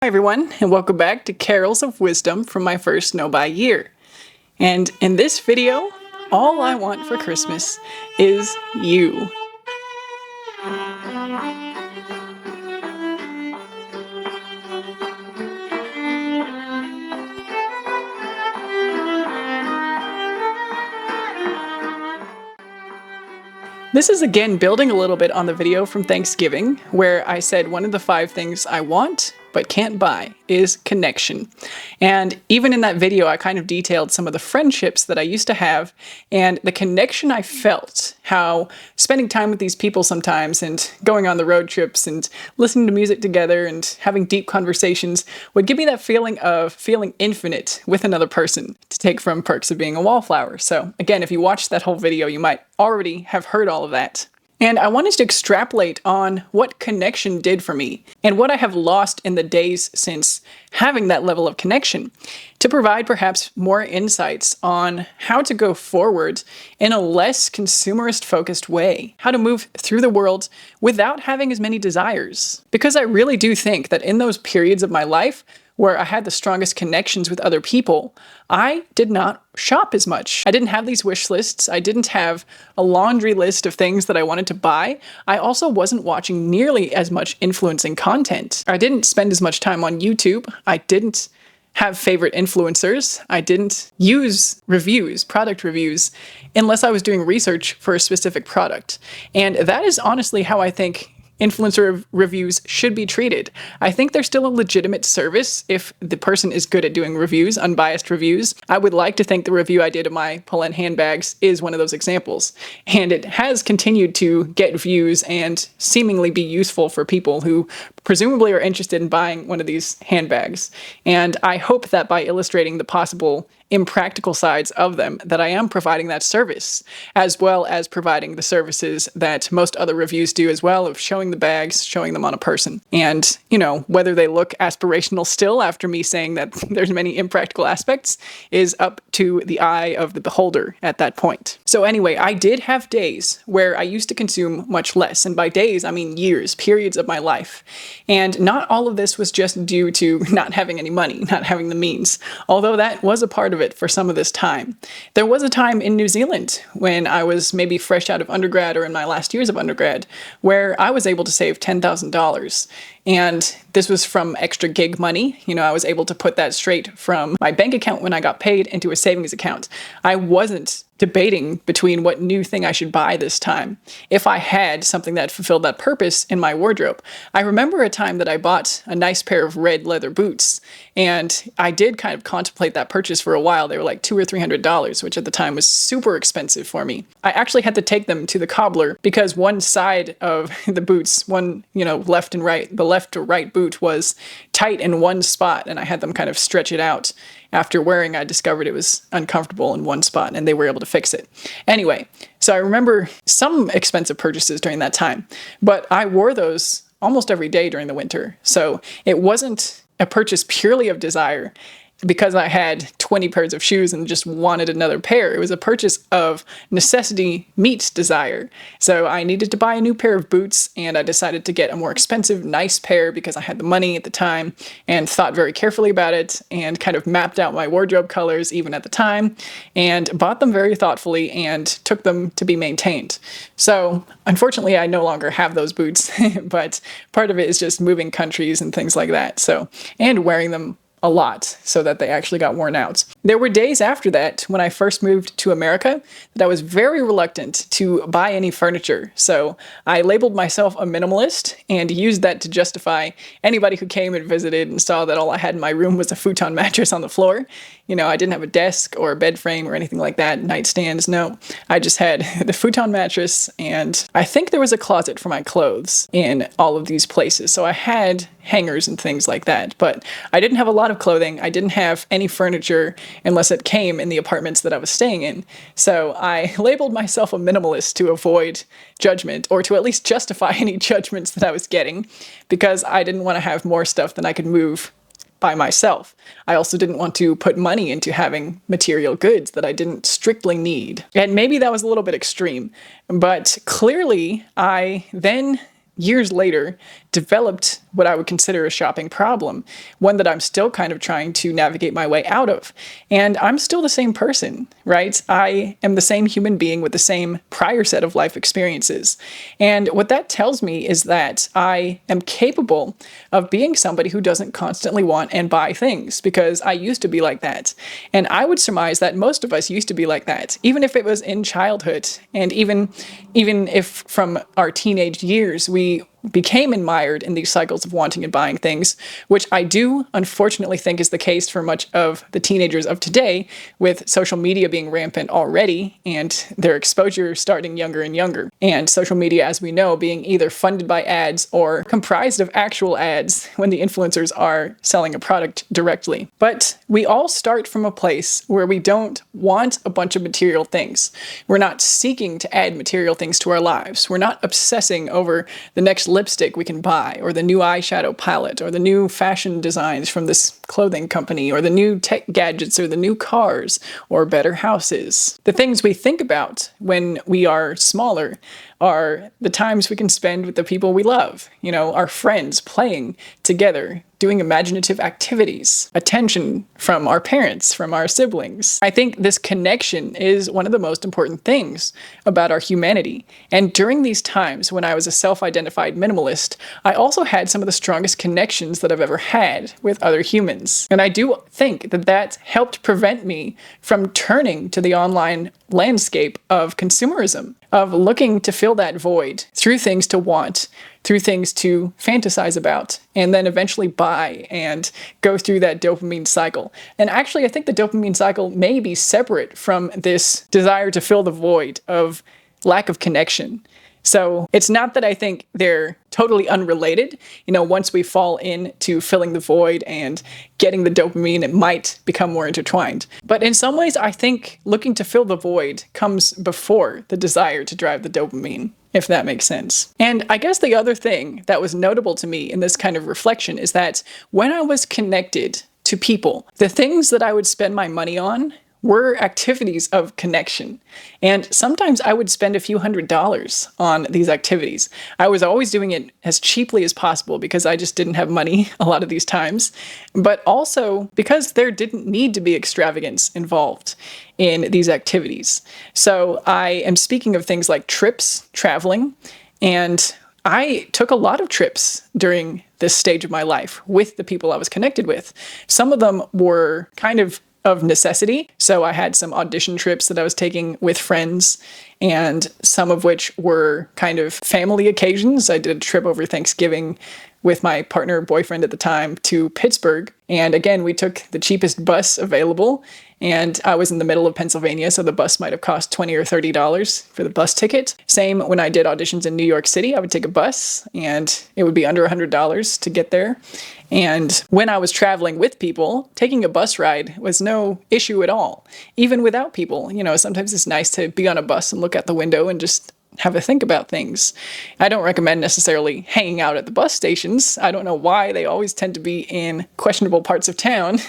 Hi everyone, and welcome back to Carols of Wisdom from my first No Buy year. And in this video, all I want for Christmas is you. This is again building a little bit on the video from Thanksgiving, where I said one of the 5 things I want but can't buy is connection. And even in that video, I kind of detailed some of the friendships that I used to have and the connection I felt, how spending time with these people sometimes and going on the road trips and listening to music together and having deep conversations would give me that feeling of feeling infinite with another person, to take from Perks of Being a Wallflower. So again, if you watched that whole video, you might already have heard all of that. And I wanted to extrapolate on what connection did for me and what I have lost in the days since having that level of connection, to provide perhaps more insights on how to go forward in a less consumerist focused way, how to move through the world without having as many desires. Because I really do think that in those periods of my life where I had the strongest connections with other people, I did not shop as much. I didn't have these wish lists. I didn't have a laundry list of things that I wanted to buy. I also wasn't watching nearly as much influencing content. I didn't spend as much time on YouTube. I didn't have favorite influencers. I didn't use reviews, product reviews, unless I was doing research for a specific product. And that is honestly how I think influencer reviews should be treated. I think they're still a legitimate service if the person is good at doing reviews, unbiased reviews. I would like to think the review I did of my pull-in handbags is one of those examples. And it has continued to get views and seemingly be useful for people who presumably are interested in buying one of these handbags. And I hope that by illustrating the possible impractical sides of them, that I am providing that service, as well as providing the services that most other reviews do as well, of showing the bags, showing them on a person. And, you know, whether they look aspirational still after me saying that there's many impractical aspects is up to the eye of the beholder at that point. So anyway, I did have days where I used to consume much less, and by days I mean years, periods of my life. And not all of this was just due to not having any money, not having the means, although that was a part of it for some of this time. There was a time in New Zealand when I was maybe fresh out of undergrad or in my last years of undergrad where I was able to save $10,000. And this was from extra gig money. You know, I was able to put that straight from my bank account when I got paid into a savings account. I wasn't debating between what new thing I should buy this time if I had something that fulfilled that purpose in my wardrobe. I remember a time that I bought a nice pair of red leather boots, and I did kind of contemplate that purchase for a while. They were like $200 or $300, which at the time was super expensive for me. I actually had to take them to the cobbler because one side of the boots, one, you know, left and right, the left to right boot was tight in one spot, and I had them kind of stretch it out. After wearing, I discovered it was uncomfortable in one spot, and they were able to fix it. Anyway, so I remember some expensive purchases during that time, but I wore those almost every day during the winter. So it wasn't a purchase purely of desire because I had 20 pairs of shoes and just wanted another pair. It was a purchase of necessity meets desire. So I needed to buy a new pair of boots, and I decided to get a more expensive, nice pair because I had the money at the time and thought very carefully about it and kind of mapped out my wardrobe colors even at the time and bought them very thoughtfully and took them to be maintained. So unfortunately, I no longer have those boots, but part of it is just moving countries and things like that. So, and wearing them a lot so that they actually got worn out. There were days after that, when I first moved to America, that I was very reluctant to buy any furniture. So I labeled myself a minimalist and used that to justify anybody who came and visited and saw that all I had in my room was a futon mattress on the floor. You know, I didn't have a desk or a bed frame or anything like that, nightstands, no. I just had the futon mattress, and I think there was a closet for my clothes in all of these places. So I had hangers and things like that, but I didn't have a lot of clothing. I didn't have any furniture unless it came in the apartments that I was staying in. So I labeled myself a minimalist to avoid judgment, or to at least justify any judgments that I was getting, because I didn't want to have more stuff than I could move by myself. I also didn't want to put money into having material goods that I didn't strictly need. And maybe that was a little bit extreme, but clearly I then years later, developed what I would consider a shopping problem, one that I'm still kind of trying to navigate my way out of. And I'm still the same person, right? I am the same human being with the same prior set of life experiences. And what that tells me is that I am capable of being somebody who doesn't constantly want and buy things, because I used to be like that. And I would surmise that most of us used to be like that, even if it was in childhood, and even if from our teenage years we became admired in these cycles of wanting and buying things, which I do unfortunately think is the case for much of the teenagers of today, with social media being rampant already and their exposure starting younger and younger. And social media, as we know, being either funded by ads or comprised of actual ads when the influencers are selling a product directly. But we all start from a place where we don't want a bunch of material things. We're not seeking to add material things to our lives. We're not obsessing over the next lipstick we can buy, or the new eyeshadow palette, or the new fashion designs from this clothing company, or the new tech gadgets, or the new cars, or better houses. The things we think about when we are smaller are the times we can spend with the people we love, our friends playing together, doing imaginative activities, attention from our parents, from our siblings. I think this connection is one of the most important things about our humanity. And during these times when I was a self-identified minimalist, I also had some of the strongest connections that I've ever had with other humans. And I do think that that helped prevent me from turning to the online landscape of consumerism, of looking to fill that void through things to want, through things to fantasize about, and then eventually buy and go through that dopamine cycle. And actually, I think the dopamine cycle may be separate from this desire to fill the void of lack of connection. So it's not that I think they're totally unrelated. Once we fall into filling the void and getting the dopamine, it might become more intertwined. But in some ways, I think looking to fill the void comes before the desire to drive the dopamine, if that makes sense. And I guess the other thing that was notable to me in this kind of reflection is that when I was connected to people, the things that I would spend my money on were activities of connection. And sometimes I would spend a few $100s on these activities. I was always doing it as cheaply as possible because I just didn't have money a lot of these times, but also because there didn't need to be extravagance involved in these activities. So I am speaking of things like trips, traveling, and I took a lot of trips during this stage of my life with the people I was connected with. Some of them were kind of necessity. So I had some audition trips that I was taking with friends, and some of which were kind of family occasions. I did a trip over Thanksgiving with my partner, boyfriend at the time, to Pittsburgh. And again, we took the cheapest bus available, and I was in the middle of Pennsylvania, so the bus might have cost $20 or $30 for the bus ticket. Same when I did auditions in New York City, I would take a bus, and it would be under $100 to get there. And when I was traveling with people, taking a bus ride was no issue at all. Even without people, sometimes it's nice to be on a bus and look out the window and just have a think about things. I don't recommend necessarily hanging out at the bus stations. I don't know why they always tend to be in questionable parts of town.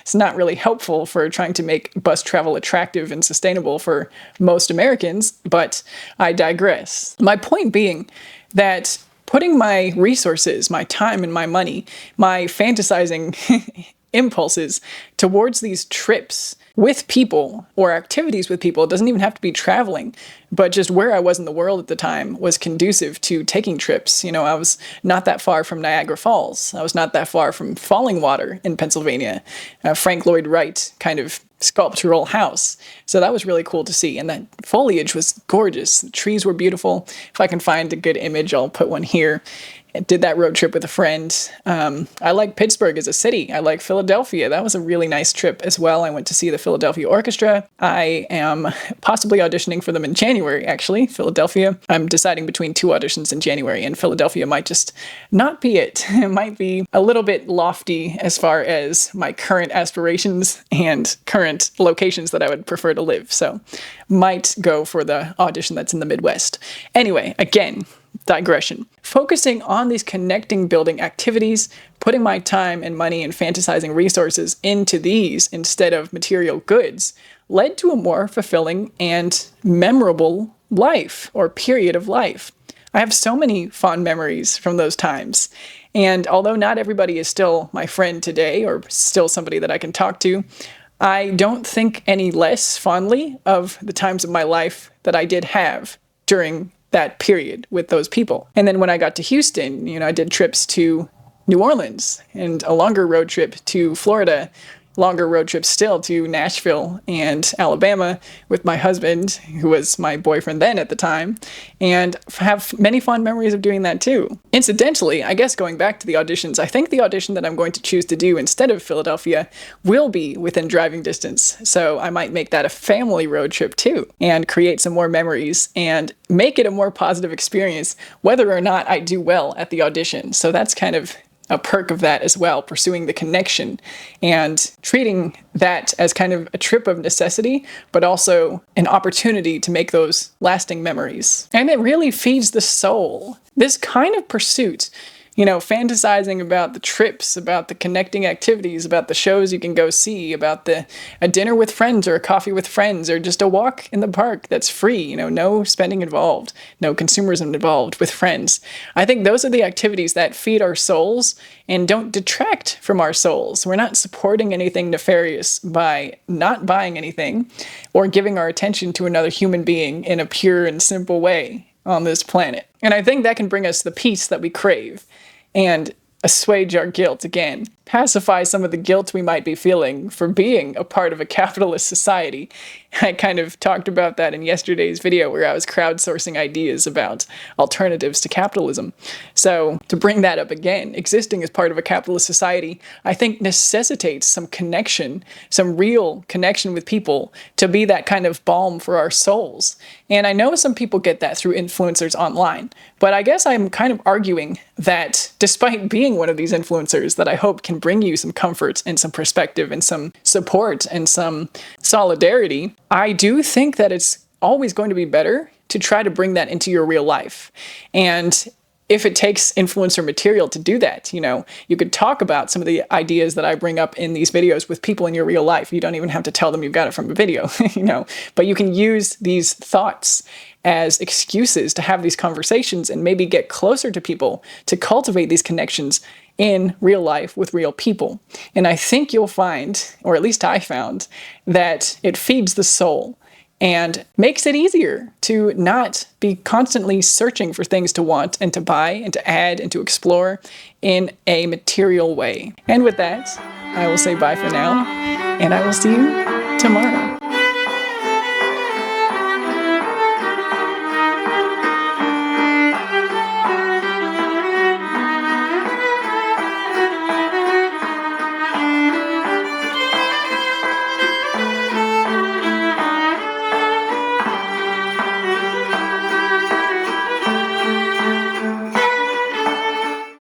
It's not really helpful for trying to make bus travel attractive and sustainable for most Americans, but I digress. My point being that putting my resources, my time and my money, my fantasizing impulses towards these trips with people or activities with people, it doesn't even have to be traveling, but just where I was in the world at the time was conducive to taking trips. I was not that far from Niagara Falls. I was not that far from Falling Water in Pennsylvania, Frank Lloyd Wright kind of sculptural house. So that was really cool to see. And that foliage was gorgeous. The trees were beautiful. If I can find a good image, I'll put one here. I did that road trip with a friend. I like Pittsburgh as a city. I like Philadelphia. That was a really nice trip as well. I went to see the Philadelphia Orchestra. I am possibly auditioning for them in January, actually, Philadelphia. I'm deciding between two auditions in January, and Philadelphia might just not be it. It might be a little bit lofty as far as my current aspirations and current locations that I would prefer to live. So might go for the audition that's in the Midwest. Anyway, again, digression. Focusing on these connecting building activities, putting my time and money and fantasizing resources into these instead of material goods led to a more fulfilling and memorable life or period of life. I have so many fond memories from those times. And although not everybody is still my friend today or still somebody that I can talk to, I don't think any less fondly of the times of my life that I did have during that period with those people. And then when I got to Houston, I did trips to New Orleans and a longer road trip to Florida, longer road trips still to Nashville and Alabama with my husband, who was my boyfriend then at the time, and have many fond memories of doing that too. Incidentally, I guess going back to the auditions, I think the audition that I'm going to choose to do instead of Philadelphia will be within driving distance. So I might make that a family road trip too and create some more memories and make it a more positive experience, whether or not I do well at the audition. So that's kind of a perk of that as well, pursuing the connection and treating that as kind of a trip of necessity, but also an opportunity to make those lasting memories. And it really feeds the soul. This kind of pursuit, fantasizing about the trips, about the connecting activities, about the shows you can go see, about a dinner with friends or a coffee with friends or just a walk in the park that's free, no spending involved, no consumerism involved with friends. I think those are the activities that feed our souls and don't detract from our souls. We're not supporting anything nefarious by not buying anything or giving our attention to another human being in a pure and simple way on this planet. And I think that can bring us the peace that we crave and assuage our guilt again, pacify some of the guilt we might be feeling for being a part of a capitalist society. I kind of talked about that in yesterday's video where I was crowdsourcing ideas about alternatives to capitalism. So to bring that up again, existing as part of a capitalist society, I think necessitates some connection, some real connection with people to be that kind of balm for our souls. And I know some people get that through influencers online, but I guess I'm kind of arguing that despite being one of these influencers that I hope can bring you some comfort and some perspective and some support and some solidarity, I do think that it's always going to be better to try to bring that into your real life. And if it takes influencer material to do that, you could talk about some of the ideas that I bring up in these videos with people in your real life. You don't even have to tell them you got it from a video, but you can use these thoughts as excuses to have these conversations and maybe get closer to people to cultivate these connections in real life with real people. And I think you'll find, or at least I found, that it feeds the soul and makes it easier to not be constantly searching for things to want and to buy and to add and to explore in a material way. And with that, I will say bye for now, and I will see you tomorrow.